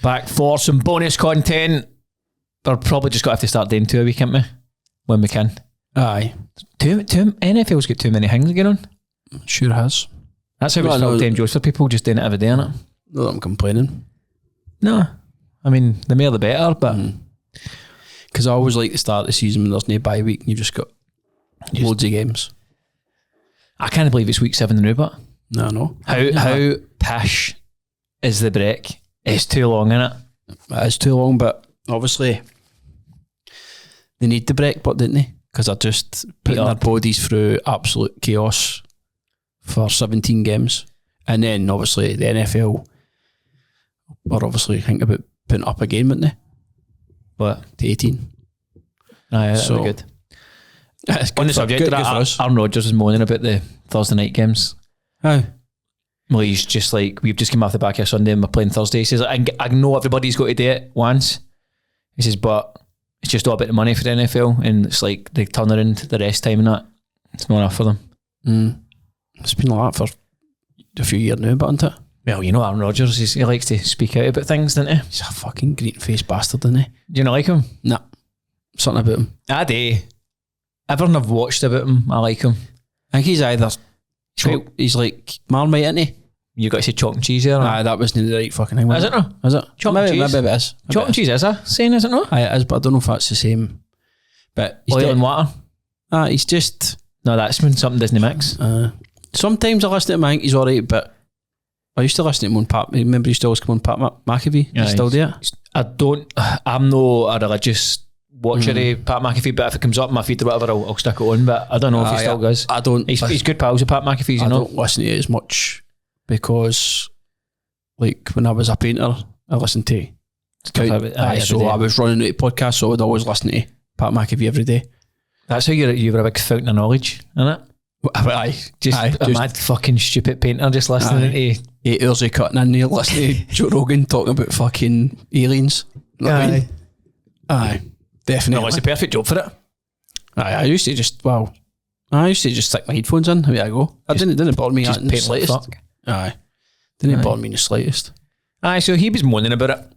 Back for some bonus content. We're probably just going to have to start doing 2 a week, ain't we? When we can. Aye. NFL's got too many things going on. Sure has. That's how it's full-time jobs for people, just doing it every day, innit? Not that I'm complaining. No. I mean, the more the better, but... Because I always like the start of the season when there's no bye week and you've just got loads of games. I can't believe it's week 7 now, but... No. How pish is the break? It's too long, innit? It is too long, but obviously they need the break, but didn't they? Because they're just putting their bodies through absolute chaos for 17 games. And then obviously the NFL are obviously thinking about putting up again, wouldn't they? What? To 18. Aye, that'd be good. On the subject of that, Aaron Rodgers was moaning about the Thursday night games. How? Well, he's just like, we've just come off the back of Sunday and we're playing Thursday. He says, I know everybody's got to do it once. He says, but it's just all about the money for the NFL, and it's like they turn around the rest time and that. It's not enough for them. It's been like that for a few years now, but isn't it? Well, you know Aaron Rodgers, he likes to speak out about things, doesn't he? He's a fucking green-faced bastard, isn't he? Do you not like him? Nah. Something about him. I do. Everything I've watched about him, I like him. I think he's either... He's like Marmite, isn't he? You got to say chalk and cheese there. Aye, that wasn't the right fucking thing. Is it no? Is it? Chalk and cheese? Maybe it is. Chalk and cheese is a saying, is it no? Aye, it is, but I don't know if that's the same. But oil and water? He's just... No, that's when something doesn't mix. Sometimes I listen to him, I think he's alright, but I used to listen to him on Pat... Remember he used to always come on Pat McAfee? Yeah, he still do it? I'm no a religious watcher of Pat McAfee, but if it comes up in my feed or whatever, I'll stick it on, but I don't know if he still does. I don't... He's good pals with Pat McAfee's, you know? I don't listen to it as much because, like, when I was a painter, I listened to... so I was running out of podcasts, so I would always listen to Pat McAfee every day. That's how you were a big fountain of knowledge, isn't it? Just a mad fucking stupid painter just listening to 8 hours of cutting in there, listening to Joe Rogan talking about fucking aliens. Aye, definitely. No, it's a perfect job for it. I used to just stick my headphones in. Here I go. It didn't bother me in the slightest. Didn't bother me in the slightest. So he was moaning about it.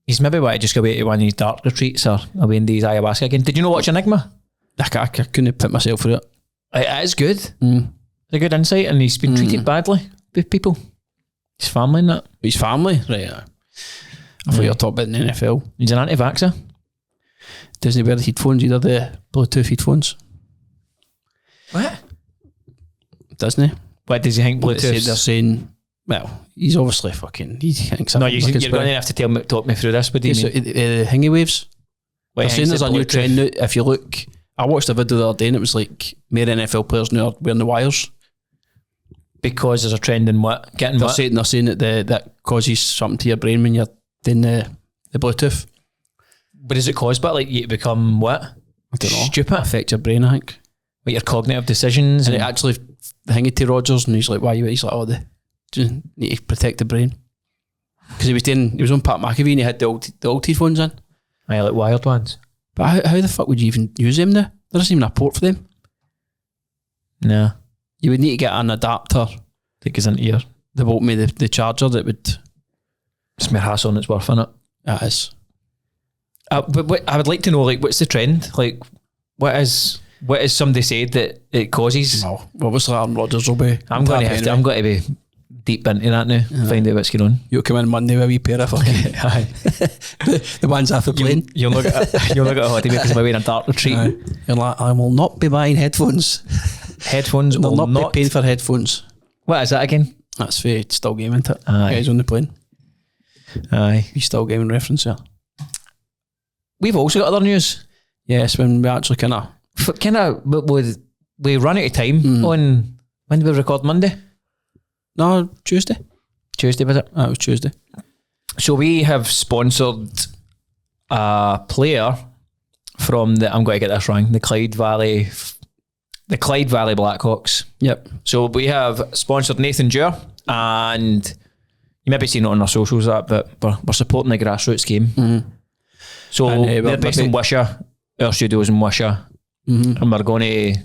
He's maybe wanted to just go away to one of these dark retreats or away in these ayahuasca again. Did you not watch Enigma? I couldn't put myself through it. It is good. It's a good insight, and he's been treated badly with people. His family and that. His family? Right. I thought you were talking about the NFL. He's an anti-vaxxer. Doesn't he wear the headphones either, the Bluetooth headphones? What? Doesn't he? What does he think Bluetooth? They're saying, well, he's obviously fucking... He thinks... No, you're going to have to talk me through this. What do you mean? The hingy waves. They're saying there's a new trend now. If you look... I watched a video the other day and it was like more NFL players now are wearing the wires. Because there's a trend in what? Getting they're what? They're saying that that causes something to your brain when you're doing the Bluetooth. But is it caused by like you become what? I don't know. Stupid? Affect your brain, I think. Like your cognitive decisions? And it actually, the thing to Rodgers and he's like, why you? He's like, just need to protect the brain. Because he was on Pat McAfee and he had the old headphones in. Aye, like wired ones. But how the fuck would you even use them now? There isn't even a port for them. No. You would need to get an adapter that goes into your... They bought me the charger that would... It's more hassle and it's worth, innit? It is. But I would like to know, like, what's the trend? Like, what is somebody said that it causes? Well, obviously Aaron Rodgers will be... I'm going to be deep into that now, find out what's going on. You'll come in Monday with a wee pair of fucking... Aye. the ones off the plane. You'll look at a holiday because I'm away in a dark retreat. Aye. You're like, I will not be buying headphones. Headphones will not be paying for headphones. What is that again? That's for Still Gaming, isn't it? Aye. Guys on the plane. Aye. We Still Gaming reference here. We've also got other news. Yes, when we actually we run out of time on... When did we record? Monday? No, Tuesday. Tuesday, was it? It was Tuesday. So we have sponsored a player from I'm going to get this wrong, the Clyde Valley Blackhawks. Yep. So we have sponsored Nathan Dewar, and you maybe seen it on our socials, but we're supporting the grassroots game. Mm-hmm. So they're based in Wishaw, our studio's in Wishaw, and we're going to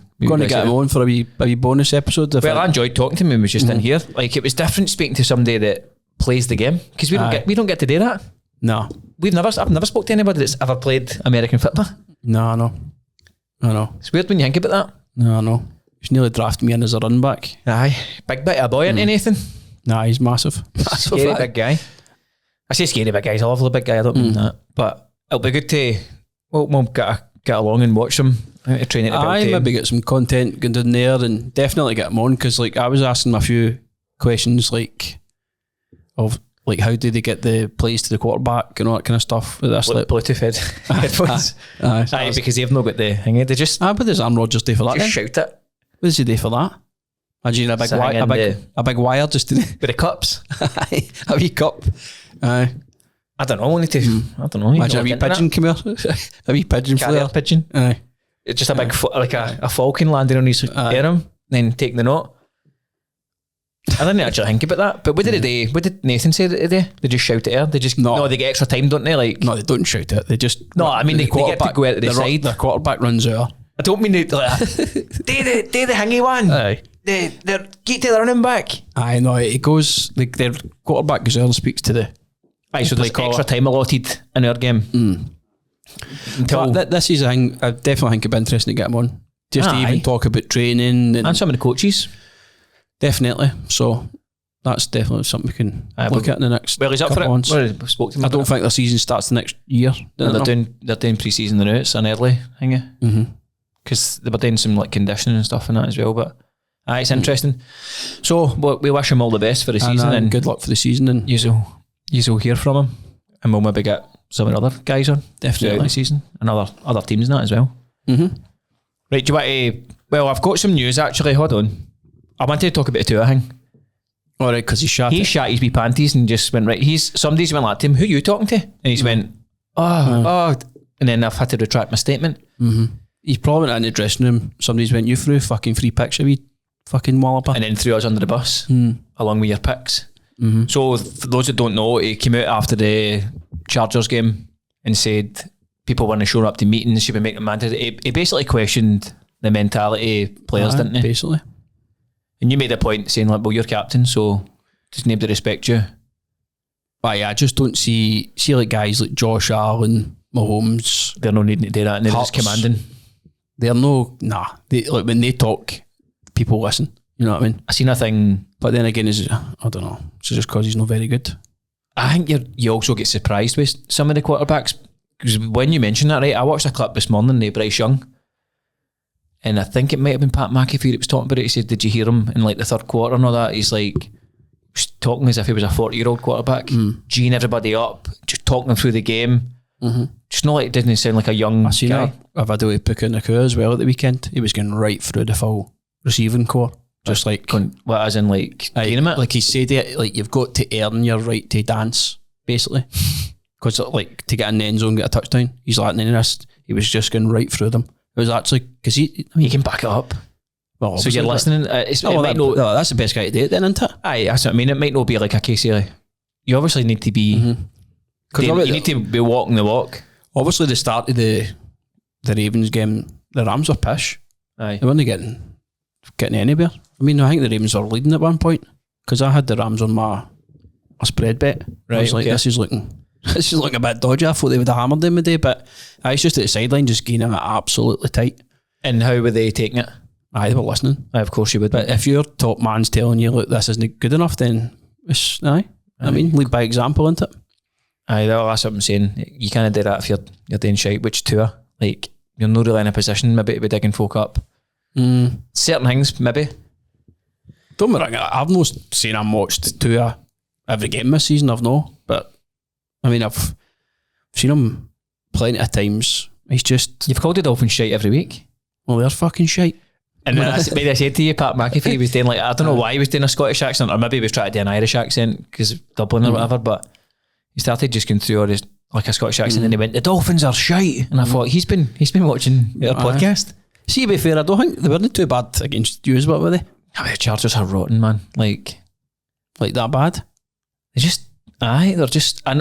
get him on for a wee bonus episode. Well, I enjoyed talking to him. He was just in here. Like, it was different speaking to somebody that plays the game, because we don't get to do that. No. I've never spoke to anybody that's ever played American football. No, I know. It's weird when you think about that. No, I know. He's nearly drafted me in as a run back. Aye. Big bit of a boy, ain't Nathan? Nah, he's massive. Scary big guy. I say scary big guy, he's a lovely big guy, I don't mean that. But it'll be good to we'll get along and watch him. I think to train it to build maybe get some content going down there and definitely get him on, because like I was asking him a few questions like of like how do they get the plays to the quarterback and all that kind of stuff with this like Bluetooth headphones. Aye, because they've not got the thing. They just but there's Rodgers do for that. Just shout it. What does he do for that? Imagine a big wire just with the cups. A wee cup. I don't know. I don't know. Imagine a wee pigeon come here. A wee pigeon flare. Pigeon. Aye. It's just a big like a falcon landing on his arm, then taking the knot. I didn't actually think about that. But what did Nathan say today? They just shout it there. They just they get extra time, don't they? Like no, they don't shout it. They just I mean they get to go out to the side. Their quarterback runs out. I don't mean they like they the hangy one. Aye. They get to the running back. Aye, no, it goes like their quarterback goes out and speaks to the. Aye, so there's extra time allotted in our game. Until this is a thing. I definitely think it'd be interesting to get him on, just to even talk about training and some of the coaches. Definitely. So that's definitely something we can look at in the next. Well, he's up for it. Months. I spoke to him. I don't think the season starts the next year. They're doing pre-season now. It's an early thing. Because they were doing some like conditioning and stuff and that as well. But it's interesting. So we wish him all the best for the season and good luck for the season. And you'll hear from him, and we'll maybe get some of the other guys on definitely the season and other teams and that as well. Right, do you want to? Well, I've got some news actually. Hold on. I wanted to talk about the Tua thing. All right, because he shat his wee panties and just went right. Somebody's went like to him. Who are you talking to? And he's went, and then I've had to retract my statement. He's probably not in the dressing room. Somebody's went, you threw fucking free picks, wee fucking walloper, and then threw us under the bus along with your picks. So for those that don't know, he came out after the Chargers game and said people weren't showing up to meetings, should be making them mandatory. He basically questioned the mentality of players, didn't he? Basically. And you made a point saying like, well, you're captain, so just need to respect you. I just don't see like guys like Josh Allen, Mahomes. They're no needing to do that, and they're just commanding. They're like when they talk, people listen. You know what I mean? I seen a thing, but then again, I don't know. It's just because he's not very good. I think you also get surprised with some of the quarterbacks, because when you mention that, right? I watched a clip this morning of Bryce Young, and I think it might have been Pat McAfee that was talking about it. He said, "Did you hear him in like the third quarter and all that?" He's like was talking as if he was a 40-year-old quarterback, geeing everybody up, just talking them through the game. Just not like it didn't sound like a young guy. I seen a video of Puka Nakua as well at the weekend. He was going right through the full receiving core. Just like what, as in like dynamite? Like he said it, like you've got to earn your right to dance, basically. Because like to get in the end zone, get a touchdown, he's like, he was just going right through them. It was actually because he can back it up. Well, so you're listening. That's the best guy to do it then, isn't it? Aye, that's what I mean. It might not be like a case of you obviously need to be because you need to be walking the walk. Obviously, the start of the Ravens game, the Rams were pish. Aye, they weren't getting anywhere. I mean, I think the Ravens were leading at one point because I had the Rams on my spread bet. Right, I was like, this is looking a bit dodgy. I thought they would have hammered them today, but I was just at the sideline, just getting it absolutely tight. And how were they taking it? Aye, they were listening. Aye, of course you would. But if your top man's telling you, look, this isn't good enough, then it's I mean, lead by example, isn't it? Aye, that's what I'm saying. You can't do that if you're doing shite, which Tua, like, you're not really in a position maybe to be digging folk up. Certain things, maybe. Don't me wrong, I've not seen him watched Tua every game this season, I've no. But, I mean, I've seen him plenty of times. He's just... You've called the Dolphins shite every week. Well, they're fucking shite. And then I said to you, Pat McAfee was doing like, I don't know why he was doing a Scottish accent, or maybe he was trying to do an Irish accent because Dublin or whatever, but he started just going through all his, like a Scottish accent, and he went, the Dolphins are shite. And I thought, he's been watching our podcast. See, to be fair, I don't think they weren't too bad against you as well, were they? I mean, the Chargers are rotten, man. Like that bad? They're just, they're just, I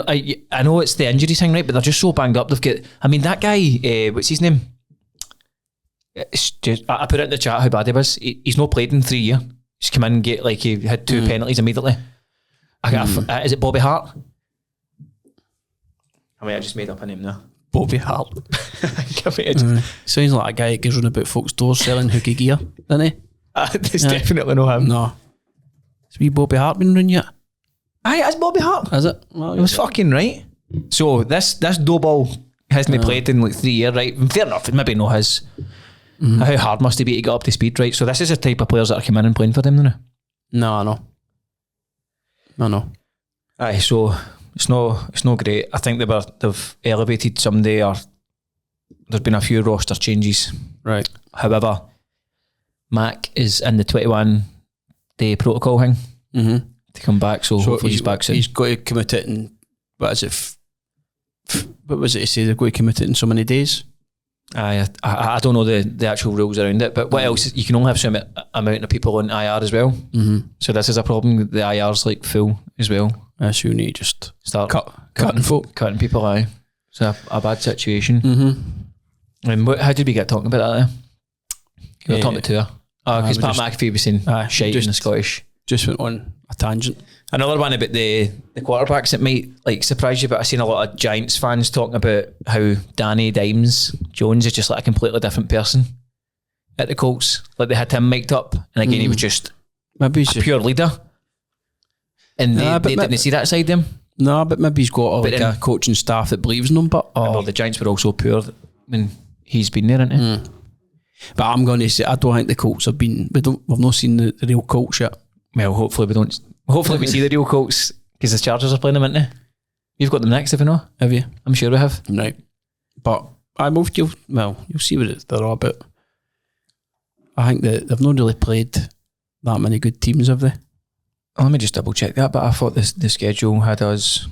know it's the injury thing, right, but they're just so banged up. They've got, I mean, that guy, what's his name? It's just, I put it in the chat how bad he was. He's not played in 3 years. He's come in and get, like, he had 2 penalties immediately. Is it Bobby Hart? I mean, I just made up a name there. Bobby Hart. Committed. Sounds like a guy that goes round about folks' doors selling hooky gear, doesn't he? It's definitely not him. No. Has wee Bobby Hart been round yet? Aye, that's Bobby Hart. Is it? Well, It was fucking right. So this dough ball hasn't played in like 3 years, right? Fair enough, maybe not his. How hard must he be to get up to speed, right? So this is the type of players that are coming in and playing for them now. No, I know. Aye, so it's no great. I think they've elevated somebody, or there's been a few roster changes. Right. However, Mac is in the 21-day protocol thing to come back, so hopefully he's back soon. He's got to commit it in, what is it? What was it to say? They're going to commit it in so many days? I don't know the actual rules around it, but what else? You can only have some amount of people on IR as well. So this is a problem. The IR's like full as well. So you need to just Start cutting people. Aye, it's a bad situation. And how did we get talking about that? We were talking about tour. Because Pat McAfee was saying shite in the Scottish. Just went on a tangent. Another one about the quarterbacks that might like surprise you, but I've seen a lot of Giants fans talking about how Danny Jones is just like a completely different person at the Colts. Like they had him mic'd up, and again he was just maybe a pure leader, and they didn't see that side of him. No, but maybe he's got a coaching staff that believes in him. But well, the Giants were also poor when he's been there, isn't he? But I'm going to say I don't think the Colts have been. We've not seen the real Colts yet. Well, hopefully we don't. Hopefully we see the real Colts because the Chargers are playing them, aren't they? You've got them next, if you know. Have you? I'm sure we have. Right. But you'll see what they're all about. I think that they've not really played that many good teams, have they? Oh, let me just double check that, but I thought the schedule had us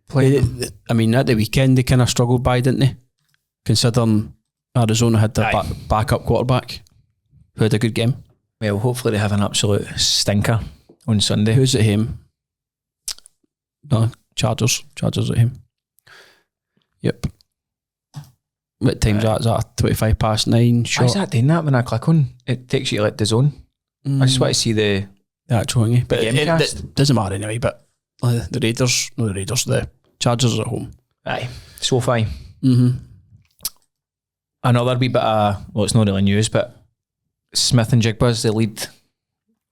playing. I mean, at the weekend they kind of struggled by, didn't they? Considering Arizona had their backup quarterback who had a good game. Well, hopefully they have an absolute stinker on Sunday. Who's at home? No, Chargers at home. Yep. What time's that? Is that 9:25? Shot? Why is that doing that when I click on? It takes you to like the zone. I just want to see the actual thing. But it doesn't matter anyway, but the Chargers are at home. Aye. SoFi. Another wee bit of, well, it's not really news, but Smith and Jigba's the lead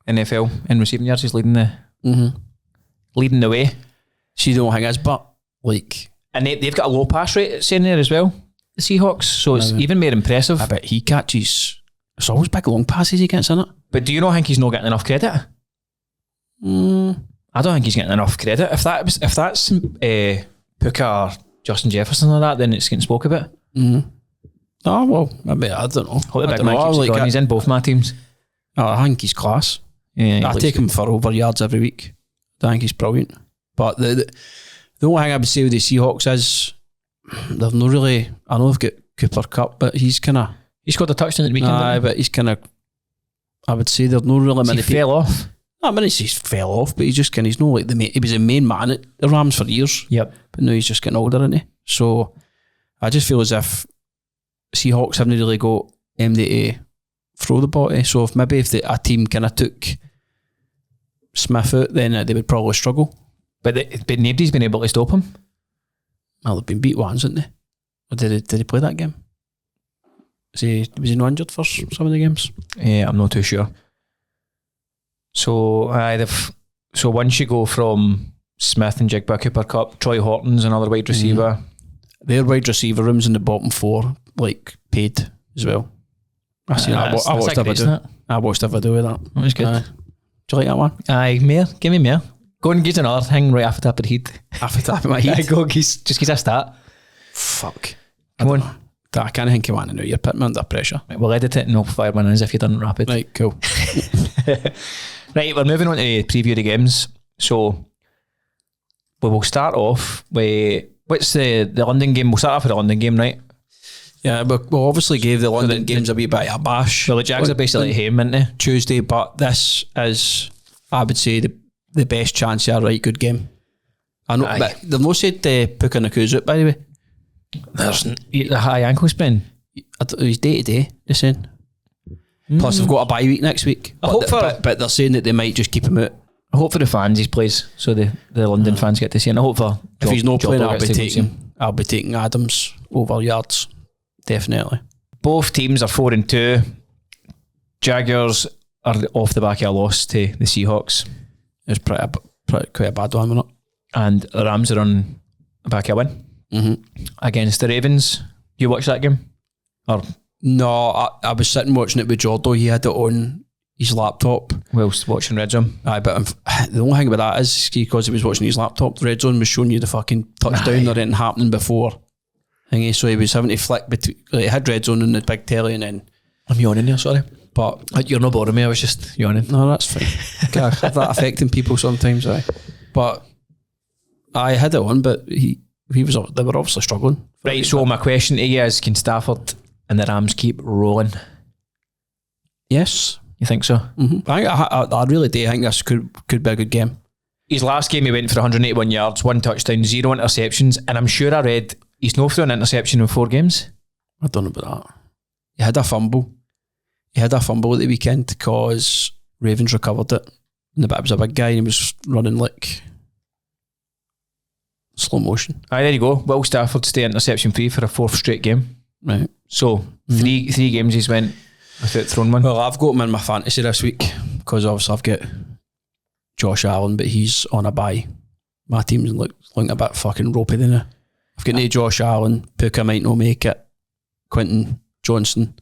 NFL in receiving yards. He's leading the way. See, the only thing is, but like, and they've got a low pass rate it's in there as well, the Seahawks. So it's even more impressive. I bet he catches. It's always big long passes he gets in it. But do you not think he's not getting enough credit? I don't think he's getting enough credit. If that's Puka or Justin Jefferson or that, then it's getting spoke about. Oh, well, maybe, I don't know. He's in both my teams. Oh, I think he's class. Yeah, I take him for over yards every week. I think he's brilliant. But the only thing I would say with the Seahawks is they've not really. I know they've got Cooper Kupp, but he's kind of. He scored a touchdown at the weekend. Aye, but he's kind of. I would say there's no really many. He fell off. No, I mean, he fell off, but he's just kind of. He's not like the main. He was a main man at the Rams for years. Yep. But now he's just getting older, isn't he? So I just feel as if Seahawks haven't really got MD to throw the ball to. So if a team kind of took Smith out, then they would probably struggle. But nobody's been able to stop him. Well, they've been beat once, haven't they? Or did he play that game? Was he not injured for some of the games? Yeah, I'm not too sure. So so once you go from Smith and Jigba, Cooper Kupp, Troy Horton's another wide receiver. Their wide receiver rooms in the bottom four, like, paid as well. I watched a video of that. That was good. Do you like that one? Aye, more. Give me more. Go and get another thing right off the top of the heat. Off the top of my heat? Go, just get a start. Fuck. Come on. I can't think of one now. You're putting me under pressure. Right, we'll edit it and I'll fire one in as if you've done it rapid. Right, cool. Right, we're moving on to preview the games. So we will start off with, what's the London game? We'll start off with the London game, right? Yeah, but we obviously gave the London games a wee bit of a bash. Well, the Jags are basically at home, aren't they? Tuesday, but this is, I would say, the best chance of a right good game. I know, but they've not said Puka Naku's out, by the way. There's a high ankle sprain. He's day to day, they're saying. Plus, they've got a bye week next week. But they're saying that they might just keep him out. I hope for the fans he plays, so the London fans get to see him. I hope for if he's not playing, I'll be I'll be taking Adams over yards, definitely. Both teams are 4-2. Jaguars are off the back of a loss to the Seahawks. It's quite a bad one, isn't it? And the Rams are on the back of a win against the Ravens. You watch that game? Or no, I was sitting watching it with Jordo. He had it on his laptop whilst watching RedZone. Aye, but the only thing about that is because he was watching his laptop, the RedZone was showing you the fucking touchdown or anything happening before thingy, so he was having to flick between, like, he had RedZone in the big telly, and then I'm yawning there, sorry. But you're not bothering me, I was just yawning. No, that's fine. I have that affecting people sometimes, aye. But I had it on, but they were obviously struggling. Right, so my question to you is, can Stafford and the Rams keep rolling? Yes. You think so? Mm-hmm. I really do. I think this could be a good game. His last game he went for 181 yards, 1 touchdown, 0 interceptions, and I'm sure I read he's not thrown an interception in 4 games. I don't know about that. He had a fumble. At the weekend because Ravens recovered it. And it was a big guy and he was running like slow motion. Aye, there you go. Will Stafford stay interception free for a 4th straight game? Right. So, three games he's went without throwing one. Well, I've got him in my fantasy this week because obviously I've got Josh Allen, but he's on a bye. My team's looking a bit fucking ropey there now. I've got no Josh Allen, Puka might not make it, Quentin Johnson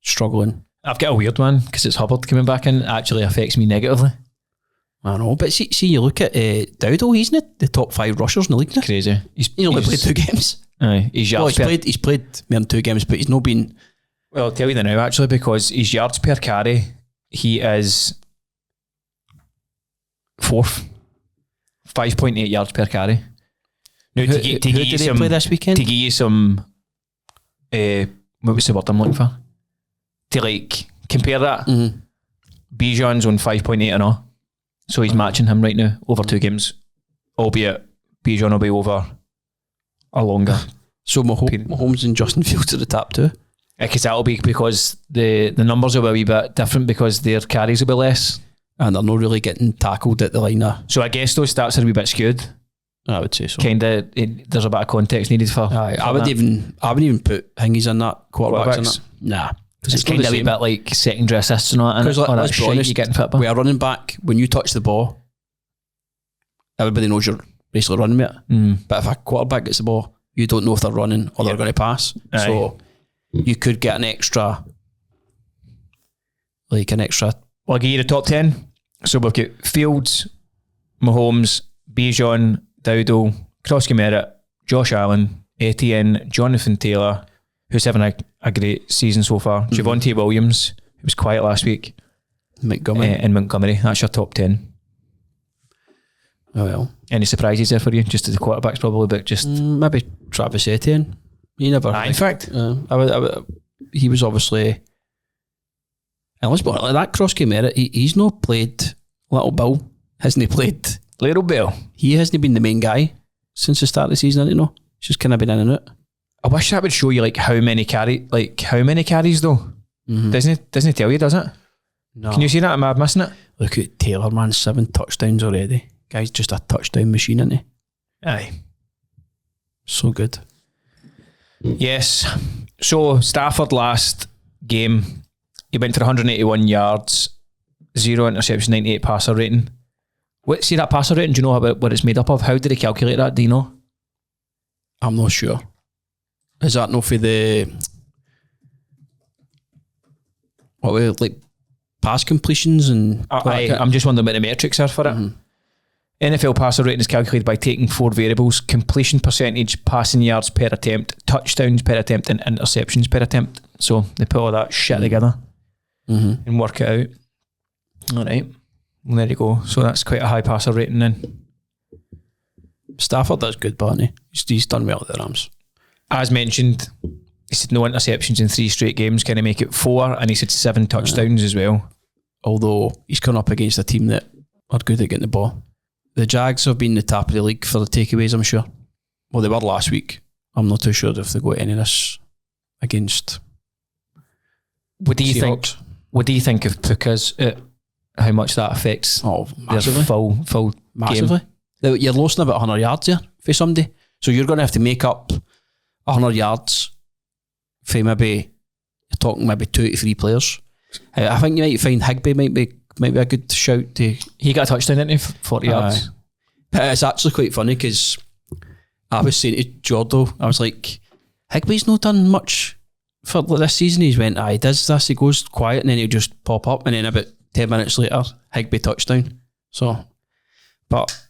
struggling. I've got a weird one because it's Hubbard coming back in. It actually affects me negatively. I know, but see you look at Dowdle, he's not the top 5 rushers in the league now. Crazy. He's only played 2 games. Aye, he's played more than 2 games, but he's not been... Well, I'll tell you that now actually, because his yards per carry, he is 4th. 5.8 yards per carry. Now, who did he play this weekend? To give you some... what was the word I'm looking for? To like compare that, Bijan's on 5.8 and all, so he's matching him right now over 2 games, albeit Bijan will be over a longer. So Mahomes and Justin Fields at the top too. Because that'll be because the numbers will be a wee bit different because their carries will be less, and they're not really getting tackled at the line. So I guess those stats are a wee bit skewed. I would say so. Kinda, there's a bit of context needed for. Aye, I wouldn't even put Hingies in that, quarterbacks in it. Nah. It's kind of a wee bit like secondary assists and all that. Because let's be honest, you're getting fit by. We are running back, when you touch the ball, everybody knows you're basically running with it. But if a quarterback gets the ball, you don't know if they're running or they're going to pass. Aye. So you could get an extra. Well, I'll give you the top 10. So we've got Fields, Mahomes, Bijan, Dowdle, Cross-Gameret, Josh Allen, Etienne, Jonathan Taylor, who's having a great season so far. Javonte Williams, who was quiet last week. Montgomery. That's your top 10. Oh well. Any surprises there for you? Just as the quarterbacks probably, but just... maybe Travis Etienne. He never... in fact. He was obviously... And let's be honest, like that Cross-Gameret, he's not played Little Bill. Hasn't he played... Little Bill? He hasn't been the main guy since the start of the season, I don't know. He's just kind of been in and out. I wish that would show you like how many carries though. Doesn't it tell you, does it? No. Can you see that? Am I missing it? Look at Taylor, man, 7 touchdowns already. Guy's just a touchdown machine, isn't he? Aye. So good. Yes. So Stafford last game, he went for 181 yards, 0 interception, 98 passer rating. See that passer rating, do you know about what it's made up of? How did he calculate that? Do you know? I'm not sure. Is that not for the like pass completions and? I'm just wondering what the metrics are for it. NFL passer rating is calculated by taking 4 variables: completion percentage, passing yards per attempt, touchdowns per attempt, and interceptions per attempt. So they put all that shit together and work it out. All right, well, there you go. So that's quite a high passer rating then. Stafford does good, but he's done well at the Rams. As mentioned, he said no interceptions in 3 straight games, can he make it 4? And he said 7 touchdowns as well. Although he's come up against a team that are good at getting the ball. The Jags have been the top of the league for the takeaways, I'm sure. Well, they were last week. I'm not too sure if they got any of this against What do you Seahawks. What do you think of Puka's, how much that affects massively. their full Massively. game? You're losing about 100 yards there for somebody. So you're going to have to make up 100 yards for maybe, you're talking maybe 2 to 3 players. I think you might find Higby might be a good shout to. He got a touchdown, didn't he? 40 yards. But it's actually quite funny because I was saying to Jordo, I was like, Higby's not done much for this season. He's went, he does this, he goes quiet and then he'll just pop up and then about 10 minutes later, Higby touchdown. So, but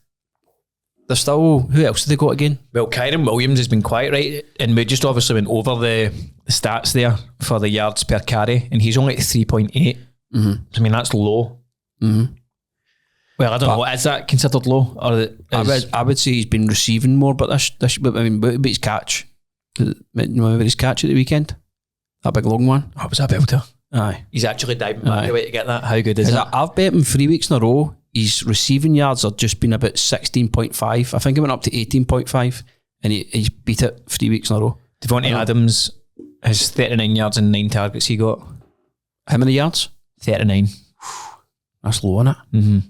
there's still, who else have they got again? Well, Kyron Williams has been quiet, right? And we just obviously went over the stats there for the yards per carry, and he's only at 3.8. I mean, that's low. Well, I don't know. Is that considered low? Or I would say he's been receiving more, but but his catch. Remember his catch at the weekend? That big long one? Oh, was that belter? Aye. He's actually diving back away to get that. How good is that? I've bet him 3 weeks in a row. His receiving yards have just been about 16.5. I think it went up to 18.5 and he's beat it 3 weeks in a row. Devontae Adams has 39 yards and 9 targets he got. How many yards? 39. That's low, isn't it?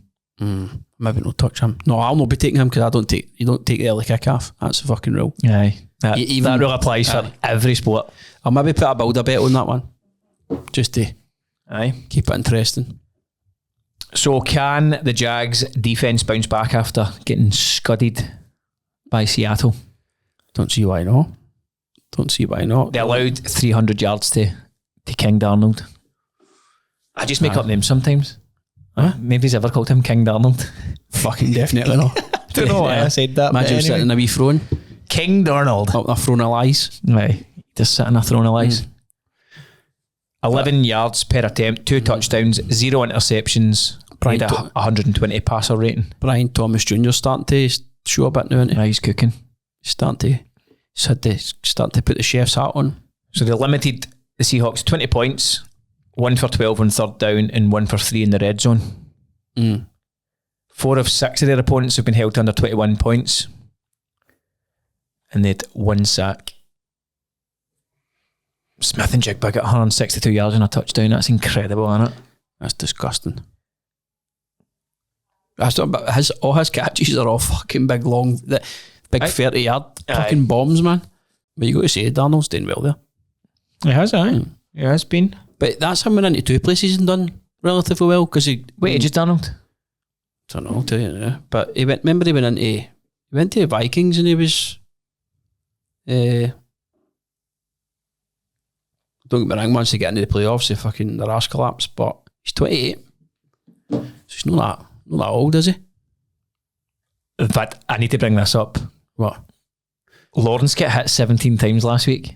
Maybe not touch him. No, I'll not be taking him because you don't take the early kick off. That's the fucking rule. Aye. That rule applies for every sport. I'll maybe put a builder bet on that one. Just to keep it interesting. So can the Jags defence bounce back after getting scudded by Seattle? Don't see why not. They allowed 300 yards to King Darnold. I just make up names sometimes. Nobody's ever called him King Darnold. Fucking definitely not. I don't know why I said that. Imagine sitting in a wee throne. King Darnold. Up in a throne of lies. Right. Just sitting in a throne of lies. 11 yards per attempt, 2 touchdowns, 0 interceptions. Brian 120 passer rating. Brian Thomas Jr. starting to show a bit now, isn't he? He's cooking. Starting to put the chef's hat on. So they limited the Seahawks 20 points, 1 for 12 on third down and 1 for 3 in the red zone. 4 of 6 of their opponents have been held under 21 points. And they had 1 sack. Smith and Jigba got 162 yards and a touchdown. That's incredible, isn't it? That's disgusting. All his catches are all fucking big, long, big 30-yard fucking bombs, man. But you got to say, Darnold's doing well there. He has, He has been. But that's him went into 2 places and done relatively well because he... Wait, just Darnold? I don't know, I'll tell you now. But he went to the Vikings and he was... don't get me wrong, once they get into the playoffs, their ass collapsed, but he's 28. So he's not that old, is he? In fact, I need to bring this up. What? Lawrence got hit 17 times last week.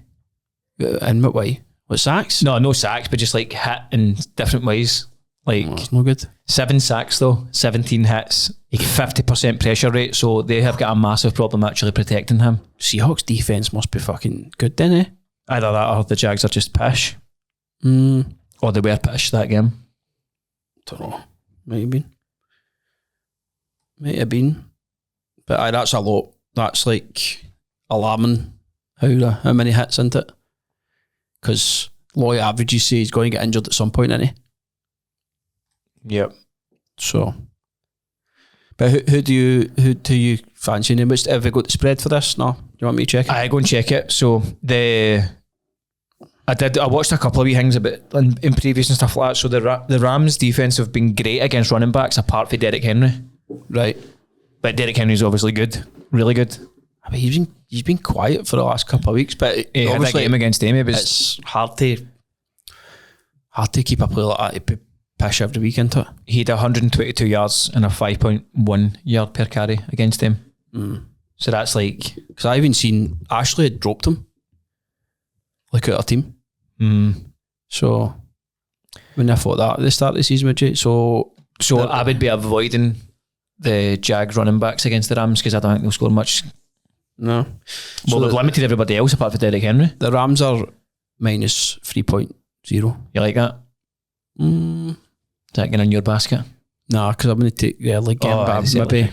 In what way? What, sacks? No sacks, but just like hit in different ways. Like, that's no good. 7 sacks though, 17 hits, 50% pressure rate, so they have got a massive problem actually protecting him. Seahawks defense must be fucking good, then, eh? Either that or the Jags are just pish. Or they were pish that game. Don't know. Might have been. But that's a lot. That's like alarming how many hits into it. Because Loy averages say he's going to get injured at some point, isn't he? Yep. So, but who do you fancy? Have we got the spread for this? No? Do you want me to check it? I go and check it. So I watched a couple of wee things about in previous and stuff like that. So the Rams defense have been great against running backs apart from Derrick Henry. Right. But Derrick Henry's obviously good. Really good. I mean, he's been quiet for the last couple of weeks, but he had that game against Amy. It's hard to keep a play like that to push every week into it. He had 122 yards and a 5.1 yard per carry against him. So that's like... Because I even seen Ashley had dropped him. Like out our team. So when I thought that at the start of the season, would you? So I would be avoiding the Jags running backs against the Rams because I don't think they'll score much. No. Well, they've limited everybody else apart from Derrick Henry. The Rams are minus 3.0. You like that? Is that getting in your basket? Nah, because I'm going to take the early game, but maybe.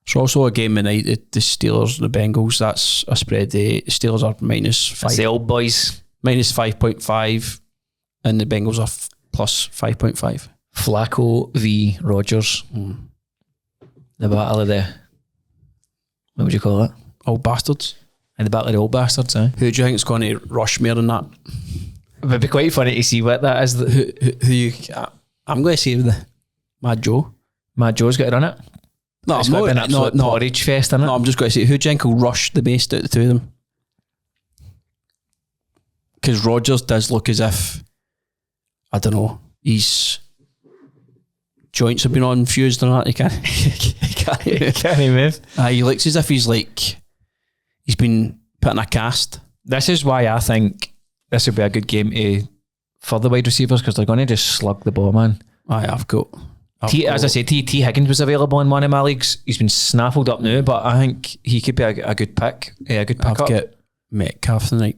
It's also a game tonight, the Steelers and the Bengals. That's a spread. The Steelers are minus 5. It's the old boys. Minus 5.5 and the Bengals are plus 5.5. Flacco v. Rodgers. The battle of the... What would you call it? Old bastards. In the back of the old bastards, eh? Who do you think is going to rush more than that? It would be quite funny to see what that is. Who you... I'm going to say the Mad Joe. Mad Joe's got to run it. No, it's got to be an absolute porridge fest, isn't it? No, I'm just going to say, who do you think will rush the best out of the two of them? Because Rodgers does look as if, I don't know, his joints have been on fused and that. He can't move. He looks as if he's been put in a cast. This is why I think this would be a good game for the wide receivers, because they're going to just slug the ball, man. As I say, T. Higgins was available in one of my leagues. He's been snaffled up now, but I think he could be a good pick. A good pick I've got Metcalf tonight,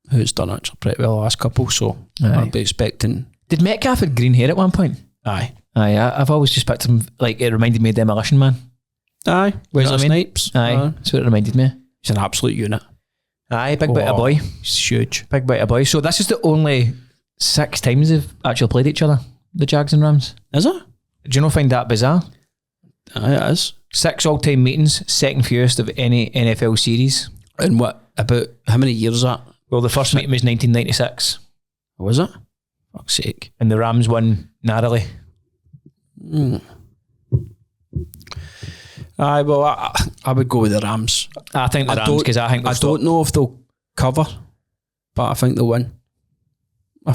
who's done actually pretty well the last couple, so I'd be expecting. Did Metcalf have green hair at one point? Aye. I've always just picked him, like, it reminded me of Demolition Man. Aye. Where's the Snipes? Aye. That's what it reminded me. He's an absolute unit. Aye, big bit of boy. He's huge. Big bit of boy. So this is the only 6 times they've actually played each other, the Jags and Rams. Is it? Do you not find that bizarre? Aye, it is. 6 all-time meetings, second fewest of any NFL series. And about how many years is that? Well, the first meeting was 1996. Was it? Fuck's sake. And the Rams won narrowly. Aye, well, I would go with the Rams. I think the Rams, because I don't know if they'll cover, but I think they'll win. I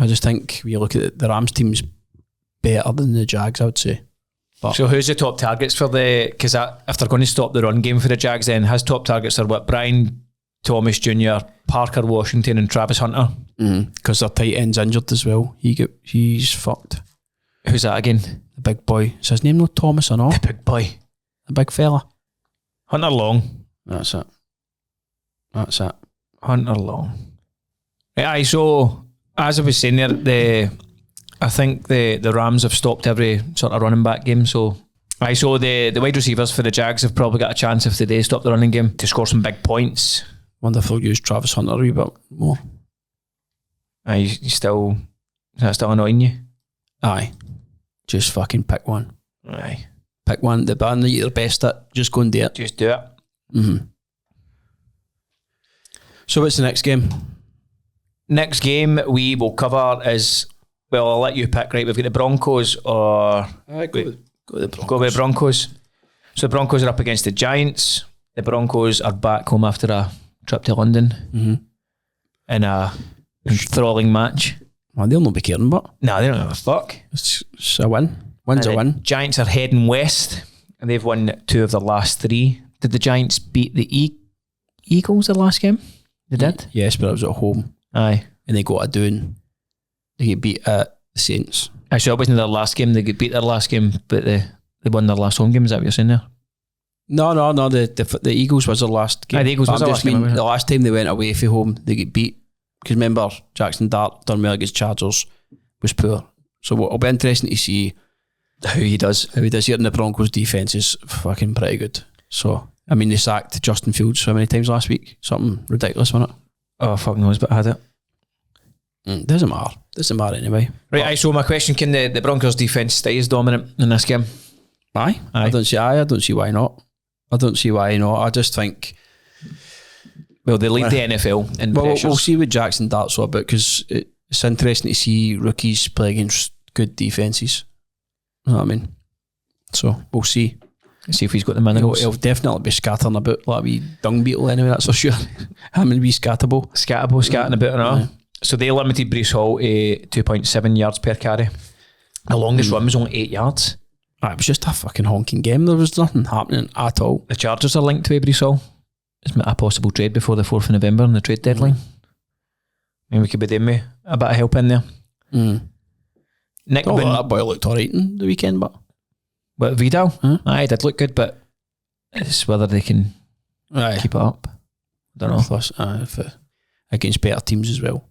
just think when you look at the Rams team's better than the Jags, I would say. But so who's the top targets for because if they're going to stop the run game for the Jags, then his top targets are what? Brian Thomas Jr., Parker Washington and Travis Hunter. Because their tight end's injured as well. He's fucked. Who's that again? The big boy. Is his name no Thomas or not? The big boy. The big fella. Hunter Long. That's it. Hunter Long. Aye, so as I was saying there, I think the Rams have stopped every sort of running back game. So the wide receivers for the Jags have probably got a chance if they stop the running game to score some big points. Wonder if they'll use Travis Hunter a wee bit more. Aye, is that still annoying you? Aye. Just fucking pick one. Aye. Pick one. The band that you're best at, just go and do it. Just do it. So what's the next game? Next game we will cover is, well, I'll let you pick, right? We've got the Broncos or... Go with the Broncos. Go with the Broncos. So the Broncos are up against the Giants. The Broncos are back home after a trip to London in a enthralling match. Well, they'll not be caring, but... No, they don't give a fuck. It's a win. Win's a win. Giants are heading west and they've won 2 of their last 3. Did the Giants beat the Eagles the last game? They did? Yes, but it was at home. Aye. And they got a doing. They get beat at the Saints. Actually, it wasn't their last game. They get beat their last game, but they won their last home game. Is that what you're saying there? No. The Eagles was their last game. Aye, the Eagles was their last game. The last time they went away from home, they get beat. Because remember, Jackson Dart done well against Chargers, was poor. So it'll be interesting to see how he does here. And the Broncos defence is fucking pretty good. So, I mean, they sacked Justin Fields how many times last week? Something ridiculous, wasn't it? Oh, fuck knows, but I had it. Doesn't matter anyway. Right, so my question, can the Broncos defence stay as dominant in this game? Aye. I don't see why not. I just think... Well, they lead the NFL in pressures. We'll see what Jackson Dart's all about, because it's interesting to see rookies play against good defences. You know what I mean? So, we'll see. See if he's got the minerals. He'll definitely be scattering about like a wee dung beetle anyway, that's for sure. Him and wee Scatterbo. Scatting about and all. Yeah. So they limited Breece Hall to 2.7 yards per carry. The longest run was only 8 yards. It was just a fucking honking game. There was nothing happening at all. The Chargers are linked to Breece Hall. It's a possible trade before the 4th of November on the trade deadline. Maybe we could be doing with a bit of help in there. Nick that boy looked alright in the weekend, but... What, Vidal? Aye, it did look good, but it's whether they can keep it up. I don't know. Plus, against better teams as well.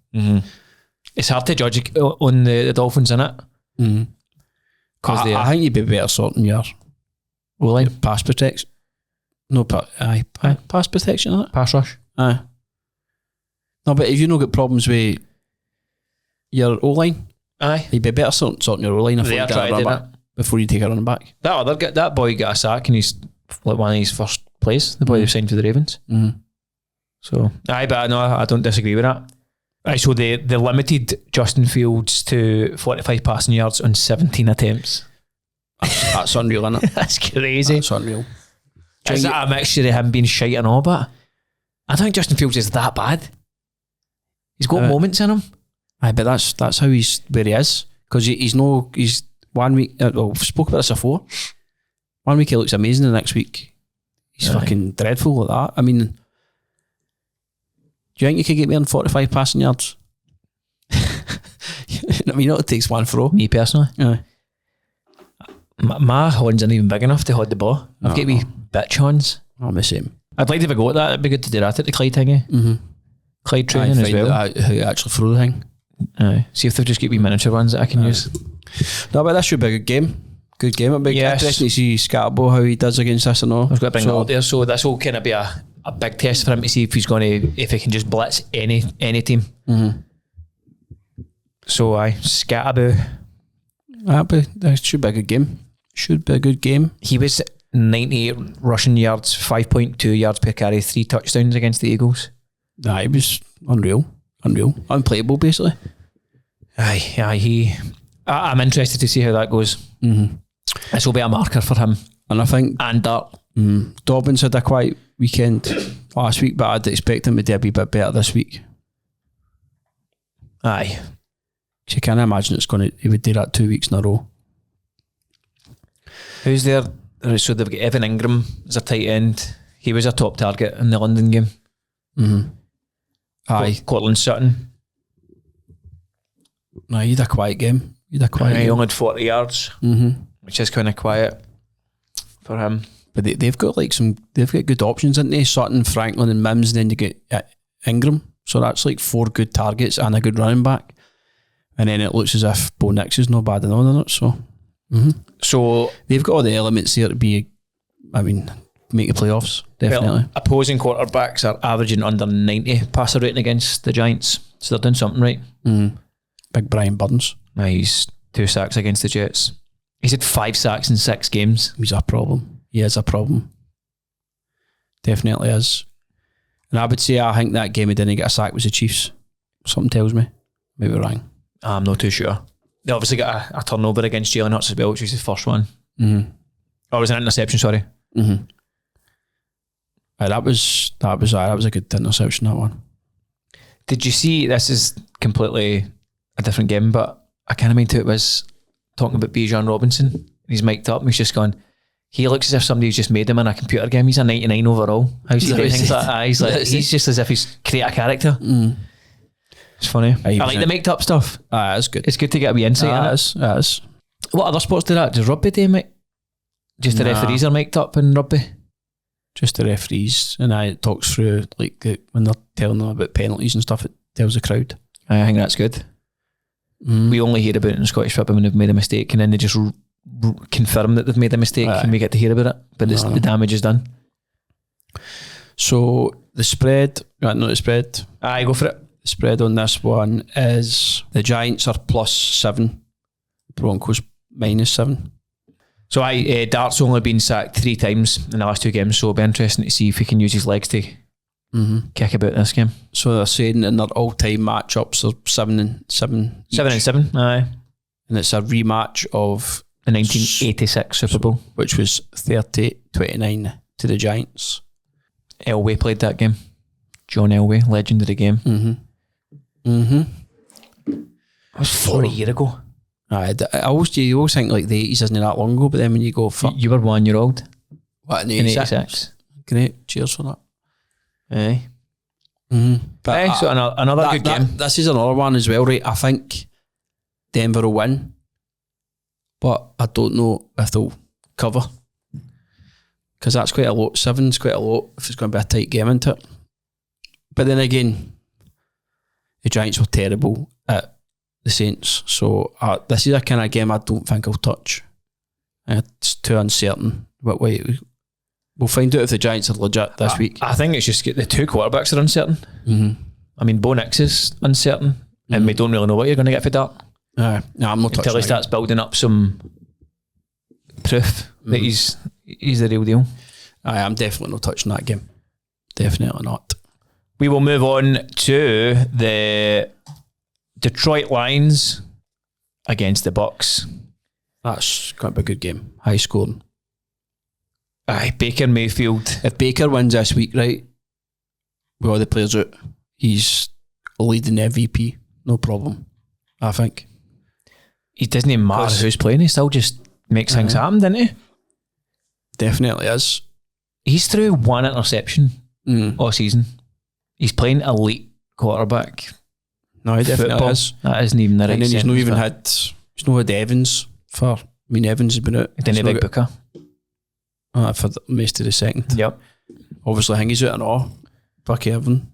It's hard to judge on the Dolphins, isn't it? I think you'd be better sorting your O-line. Pass protection. No, pass protection, isn't it? Pass rush. Aye. No, but if you not got problems with your O-line, you'd be better sorting your O-line before you take a running back. That boy got a sack and he's like one of his first plays, the boy who signed for the Ravens. So, but no, I don't disagree with that. So they limited Justin Fields to 45 passing yards on 17 attempts. That's unreal, isn't it? That's crazy. That's unreal. Is that a mixture of him being shite and all, but I don't think Justin Fields is that bad. He's got moments in him. But that's how he's where he is. Because he's 1 week, we've spoke about this before. 1 week he looks amazing, the next week he's fucking dreadful like that. I mean, do you think you could get me on 45 passing yards? I mean, it takes one throw. Me personally. Yeah. My horns aren't even big enough to hold the ball. I've got wee bitch horns. I'm the same. I'd like to have a go at that. It'd be good to do that at the Clyde thingy. Clyde training as well. How you actually throw the thing. See if they've just got wee miniature ones that I can use. No, but that should be a good game. Good game. It'd be interesting to see Scatterbo, how he does against us and all. I've got to bring that up there. So this will kind of be a big test for him to see if he's going to, if he can just blitz any team. So Scatterbo. That should be a good game. Should be a good game. He was 98 rushing yards, 5.2 yards per carry, 3 touchdowns against the Eagles. He was unreal. Unplayable, basically. I'm interested to see how that goes. This will be a marker for him. And I think... And Dart. Dobbins had a quiet weekend last week, but I'd expect him to do a wee bit better this week. Aye. So you can't imagine he would do that 2 weeks in a row. Who's there? So they've got Evan Ingram as a tight end. He was a top target in the London game. Aye. Cortland Sutton. No, he had a quiet game. He only had 40 yards, which is kind of quiet for him. But they've got good options, haven't they? Sutton, Franklin and Mims, and then you get Ingram. So that's like 4 good targets and a good running back. And then it looks as if Bo Nix is not bad enough on it. So, so they've got all the elements there to make the playoffs, definitely. Well, opposing quarterbacks are averaging under 90 passer rating against the Giants. So they're doing something right. Big Brian Burns. He's 2 sacks against the Jets. He's had 5 sacks in 6 games. He's a problem. He is a problem. Definitely is. And I would say I think that game he didn't get a sack was the Chiefs. Something tells me. Maybe wrong. I'm not too sure. They obviously got a turnover against Jalen Hurts as well, which was his first one. Oh, it was an interception, sorry. That was a good interception, that one. Did you see, this is completely a different game, but I kind of mean to it was talking about Bijan Robinson. He's mic'd up and he's just gone, he looks as if somebody's just made him in a computer game. He's a 99 overall. How's he doing things like that? He's just as if he's create a character. It's funny. I like the mic'd up stuff. That's good. It's good to get a wee insight in it. It is. What other sports do that? Does rugby do mic? Just the referees are mic'd up in rugby? Just the referees, and it talks through when they're telling them about penalties and stuff, it tells the crowd. I think that's good. We only hear about it in Scottish football when they've made a mistake, and then they just confirm that they've made a mistake, and we get to hear about it, but the damage is done. So the spread, not the spread. Aye, go for it. The spread on this one is the Giants are +7, Broncos -7. So Dart's only been sacked 3 times in the last 2 games, so it'll be interesting to see if he can use his legs to kick about this game. So they're saying in their all-time matchups are 7-7. 7-7, aye. And it's a rematch of the 1986 Super Bowl, which was 30-29 to the Giants. Elway played that game. John Elway, legend of the game. That was 40 years ago. You always think like the 80s isn't that long ago, but then when you go, you were 1 year old. What, in In 86? 86. Great, cheers for that. Aye. But so another good game. This is another one as well, right? I think Denver will win, but I don't know if they'll cover, because that's quite a lot. 7's quite a lot if it's going to be a tight game, isn't it? But then again, the Giants were terrible at the Saints, so this is a kind of game I don't think I'll touch. It's too uncertain. But wait, we'll find out if the Giants are legit this week. I think it's just the 2 quarterbacks are uncertain. I mean, Bo Nix is uncertain, and we don't really know what you're going to get for Dart. No, I'm not touching until he starts building up some proof that he's the real deal. I'm definitely not touching that game. Definitely not. We will move on to the Detroit Lions against the Bucks. That's going to be a good game. High scoring. Aye, Baker Mayfield. If Baker wins this week, right, with all the players out, he's leading the MVP. No problem, I think. He doesn't even matter who's playing. He still just makes things happen, doesn't he? Definitely is. He's threw one interception all season. He's playing elite quarterback. No, he definitely football. is. That isn't even the right. And then he's not had Evans for. I mean, Evans has been out. He didn't have Big Booker. For the most of the second. Yep. Obviously, I think he's out and all. Bucky Evan.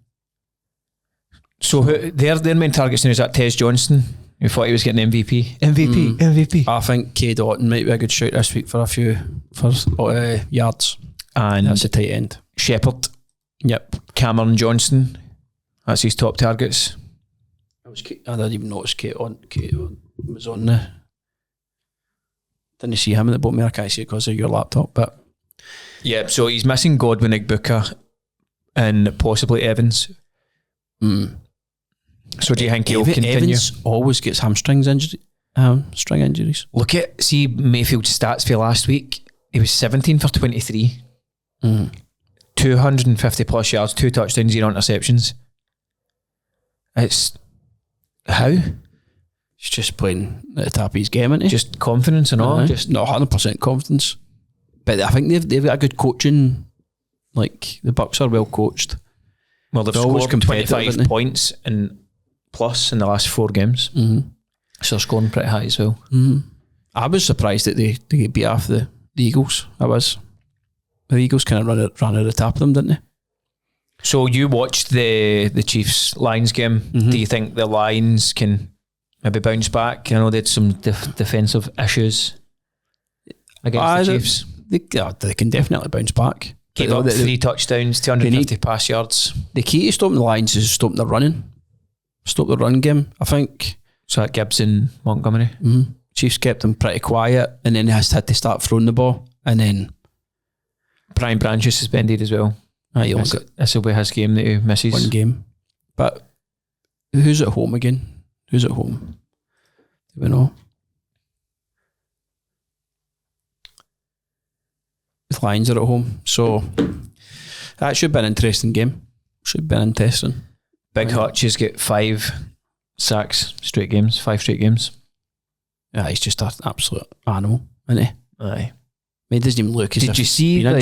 So their main targets now is that Tez Johnson, who thought he was getting MVP. MVP. I think K. Doughton might be a good shout this week for yards. And that's a tight end. Shepherd. Yep. Cameron Johnson. That's his top targets. I didn't even notice Kate was on there. Didn't see him in the bottom. I can't see it because of your laptop, but yeah, so he's missing Godwin, Booker, and possibly Evans. So do you think he'll continue? Evans always gets hamstring injuries. Look at Mayfield's stats for last week. He was 17 for 23. 250 plus yards, 2 touchdowns, 0 interceptions. It's how? He's just playing at the top of his game, isn't he? Just confidence and all. Just not 100% confidence. But I think they've got a good coaching. Like, the Bucks are well coached. Well, they've scored 25 points and plus in the last 4 games. So they're scoring pretty high as well. I was surprised that they beat off the Eagles. I was. The Eagles kind of ran out of the top of them, didn't they? So you watched the Chiefs-Lions game. Do you think the Lions can maybe bounce back? I know they had some defensive issues against the Chiefs. They can definitely bounce back. Gave up 3 touchdowns, 250 pass yards. The key to stopping the Lions is stopping the running. Stop the run game, I think. So that Gibson, Montgomery. Chiefs kept them pretty quiet, and then they had to start throwing the ball, and then Brian Branch is suspended as well. This will be his game that he misses. One game. But who's at home again? Who's at home? Do we know? The Lions are at home. So that should be an interesting game. Big Hutch has got 5 sacks, 5 straight games. Yeah, he's just an absolute animal, isn't he? Aye. I mean, he doesn't even look as Did you see, I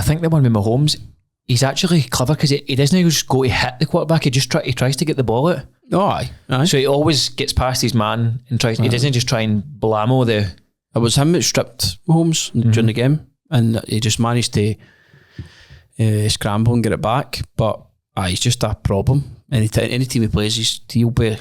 think the one with Mahomes, he's actually clever because he doesn't just go to hit the quarterback, he tries to get the ball out. Oh, aye. So he always gets past his man and he doesn't just try and blammo the... It was him that stripped Mahomes during the game, and he just managed to scramble and get it back, but he's just a problem. Any team he plays, he'll be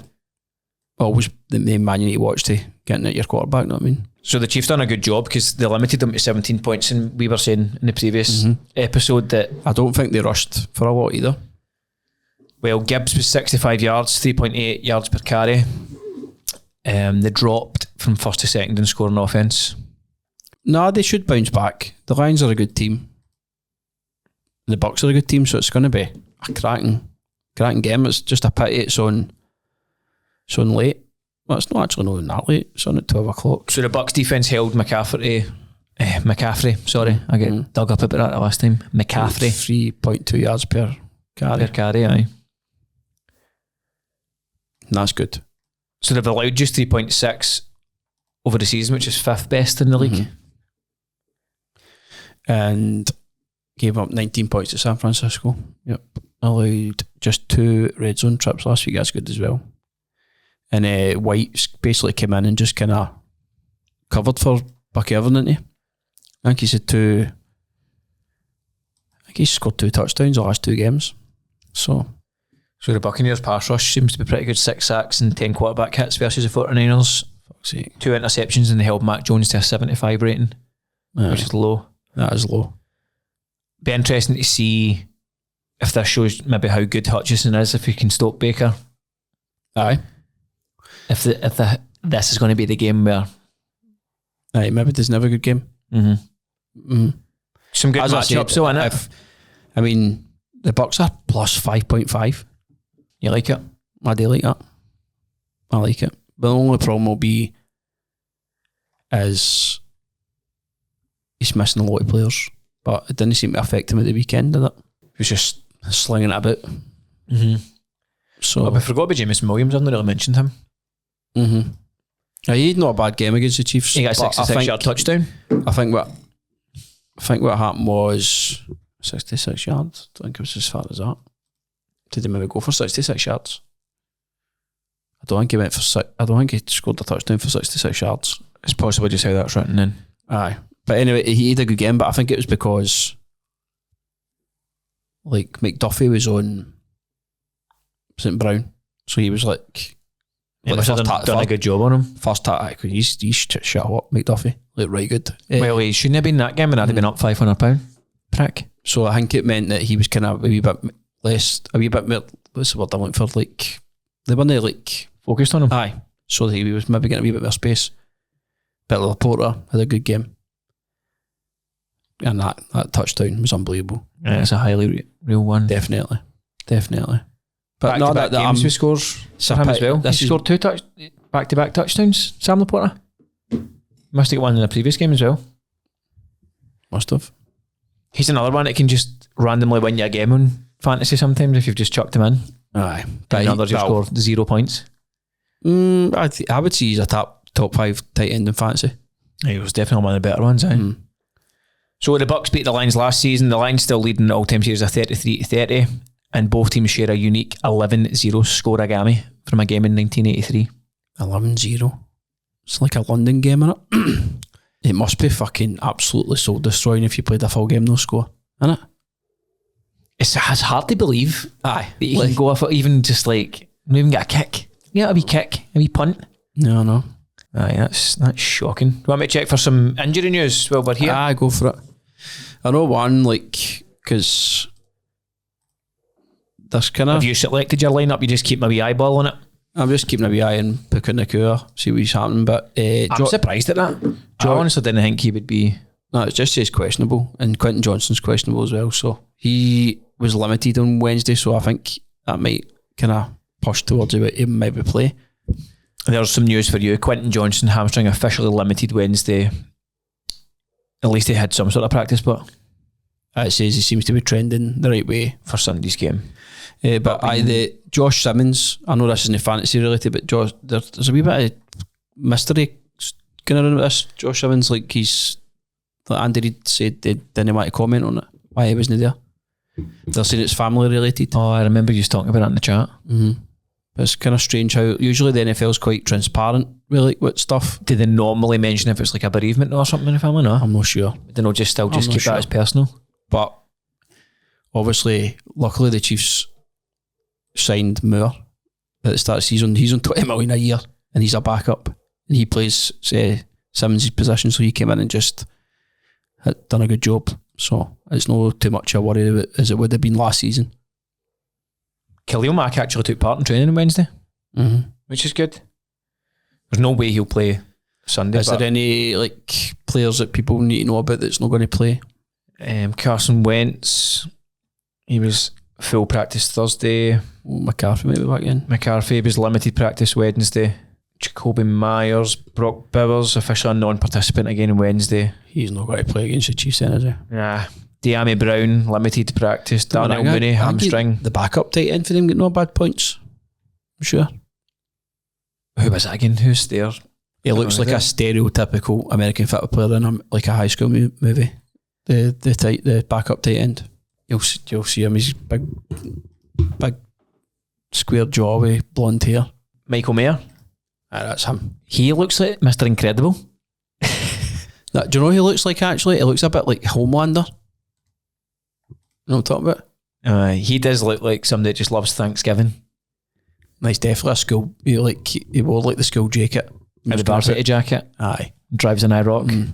always the main man you need to watch to getting at your quarterback, know what I mean? So the Chiefs done a good job because they limited them to 17 points, and we were saying in the previous episode that... I don't think they rushed for a lot either. Well, Gibbs was 65 yards, 3.8 yards per carry. They dropped from first to second in scoring offence. No, they should bounce back. The Lions are a good team. The Bucks are a good team, so it's going to be a cracking game. It's just a pity it's on late. Well, it's not actually that late. It's on at 12 o'clock. So the Bucks defence held McCaffrey, I get dug up about that the last time. McCaffrey. 3.2 yards per carry. Aye. That's good. So they've allowed just 3.6 over the season, which is 5th best in the league. And gave up 19 points to San Francisco. Yep. Allowed just 2 red zone trips last week. That's good as well. And White basically came in and just kind of covered for Bucky Evan, didn't he? I think he's scored 2 touchdowns the last 2 games. So the Buccaneers pass rush seems to be pretty good. 6 sacks and 10 quarterback hits versus the 49ers. Fuck's sake. 2 interceptions, and they held Mac Jones to a 75 rating, which is low. That is low. Be interesting to see if this shows maybe how good Hutchinson is, if he can stop Baker. Aye. If this is going to be the game where... Aye, maybe there's never a good game. Some good matchups though, innit? I mean, the Bucks are plus 5.5. You like it? I do like that. I like it. But the only problem will be is he's missing a lot of players, but it didn't seem to affect him at the weekend, did it? He was just slinging it about. So I forgot about Jameson Williams. I've not really mentioned him. Yeah, he had not a bad game against the Chiefs. He got a 66-yard touchdown. I think what happened was 66 yards. I think it was as far as that. Did he maybe go for 66 yards? I don't think he went for I don't think he scored a touchdown for 66 yards. It's possible just how that's written in. Aye. But anyway, he had a good game, but I think it was because like McDuffie was on St. Brown. So he was like He must have done a good job on him. First tack, he's shit hot, McDuffie. Like right good. Well, he shouldn't have been that game and I'd have been up £500. Prick. So I think it meant that he was kind of a wee bit more, what's the word I'm looking for, like, they weren't like focused on him. Aye. So that he was maybe getting a wee bit more space. But Laporta had a good game. And that touchdown was unbelievable. Yeah, it's a highly real one. Definitely. But back-to-back games with scores for him as well. He scored two back-to-back touchdowns, Sam Laporta. Must have got one in the previous game as well. Must have. He's another one that can just randomly win you a game on fantasy sometimes if you've just chucked him in. Aye. But others have scored 0 points. I would say he's a top 5 tight end in fantasy. He was definitely one of the better ones, So the Bucks beat the Lions last season. The Lions still leading the all-time series of 33-30, and both teams share a unique 11-0 scoregami from a game in 1983. 11-0. It's like a London game, innit? It must be fucking absolutely soul destroying if you played a full game no score, innit? It's hard to believe. Aye. That you can go off even just like not even get a kick. Yeah, a wee kick, a wee punt. No. Aye, that's shocking. Do you want me to check for some injury news while we're here? Aye, go for it. I know one, like, because there's kind of... Have you selected your lineup? You just keep my wee eyeball on it? I'm just keeping a wee eye on Puka Nakua, see what's happening, but... I'm surprised at that. I honestly didn't think he would be... No, it's just he's questionable, and Quentin Johnston's questionable as well, so he was limited on Wednesday, so I think that might kind of push towards he might be play. There's some news for you. Quentin Johnston hamstring officially limited Wednesday. At least he had some sort of practice, but it says he seems to be trending the right way for Sunday's game. But the Josh Simmons, I know this isn't fantasy related, but there's a wee bit of mystery going around with this. Josh Simmons, like Andy Reid said they didn't want to comment on it, why he wasn't there. They're saying it's family related. Oh, I remember you talking about it in the chat. But it's kind of strange how usually the NFL is quite transparent really with stuff. Do they normally mention if it's like a bereavement or something in the family? No, I'm not sure. They know just keep that as personal. But obviously, luckily the Chiefs signed Moore at the start of the season. He's on 20 million a year and he's a backup and he plays Simmons' position, so he came in and just had done a good job. So it's not too much a worry as it would have been last season. Khalil Mack actually took part in training on Wednesday, which is good. There's no way he'll play Sunday. Is there any like players that people need to know about that's not going to play? Carson Wentz, he was full practice Thursday. McCarthy might be back in. McCarthy was limited practice Wednesday. Jacoby Myers, Brock Bowers, official non-participant again on Wednesday. He's not going to play against the Chiefs then, is he? Nah. De'Ami Brown, limited practice. Daniel Mooney, hamstring. The backup tight end for them get no bad points. I'm sure. Who was that again? Who's there? He looks like a stereotypical American football player in like a high school movie. The backup tight end. You'll see him. He's big square jaw with blonde hair. Michael Mayer. That's him. He looks like Mr. Incredible. Do you know who he looks like actually? He looks a bit like Homelander. You know what I'm talking about? He does look like somebody that just loves Thanksgiving. He's definitely a school. He wore like the school jacket. The varsity jacket. Aye. Drives an IROC.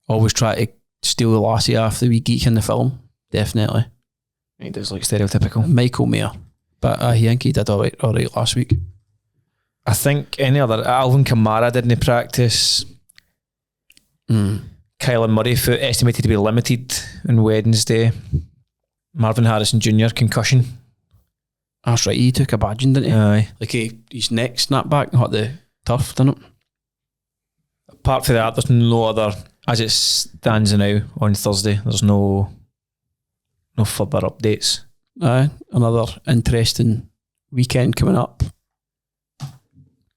Always try to steal the lassie off the wee geek in the film. Definitely. He does look stereotypical. Michael Mayer. But I think he did all right last week. I think any other... Alvin Kamara didn't practice. Kyler Murray foot estimated to be limited on Wednesday. Marvin Harrison Jr. concussion. That's right, he took a badging, didn't he? Aye. Like his neck snapped back and hit the turf, didn't it? Apart from that, there's no other, as it stands now on Thursday, there's no further updates. Aye, another interesting weekend coming up.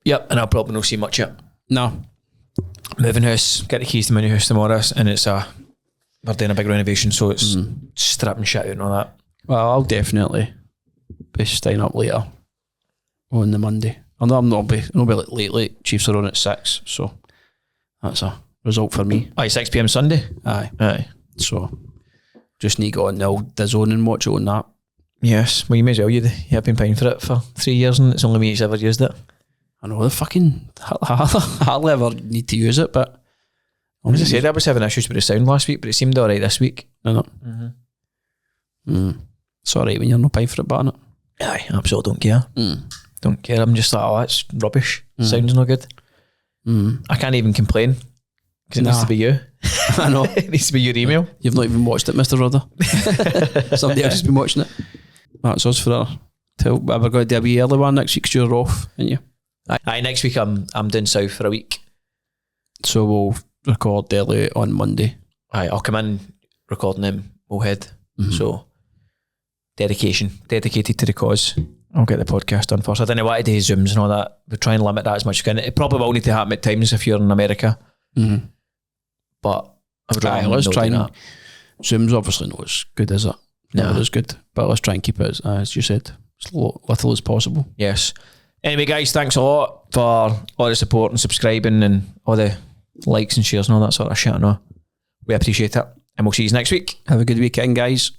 Yep, and I'll probably not see much yet. No. Moving house, get the keys to my new house tomorrow, and we're doing a big renovation, so it's stripping shit out and all that. Well, I'll definitely be staying up later on the Monday. I know I'll not be like late. Chiefs are on at 6, so that's a result for me. Aye, 6 PM Sunday? Aye. So just need to go on the old DAZN and watch it on that. Yes, well you may as well, you have been paying for it for 3 years and it's only me who's ever used it. I know, the fucking hardly ever need to use it, but as I said, I was having issues with the sound last week, but it seemed alright this week. I know. It's alright when you're not paying for it, but Aye, absolutely don't care. Don't care. I'm just like, oh, that's rubbish. Sound's no good. I can't even complain because it needs to be you. I know. It needs to be your email. You've not even watched it, Mr. Rodder. Somebody else has been watching it. That's us for our we're going to do a wee early one next week because you're off, aren't you? Aye, next week I'm down south for a week. So we'll record early on Monday. Aye, I'll come in recording them, we'll head. So dedicated to the cause. I'll get the podcast done first. I don't know what to do, Zooms and all that. We're trying to limit that as much as we can. It probably will need to happen at times if you're in America. But I would rather let's try that. Zoom's obviously not as good as it. Never as good. But let's try and keep it, as you said, as little as possible. Yes. Anyway, guys, thanks a lot for all the support and subscribing and all the likes and shares and all that sort of shit. I know. We appreciate it. And we'll see you next week. Have a good weekend, guys.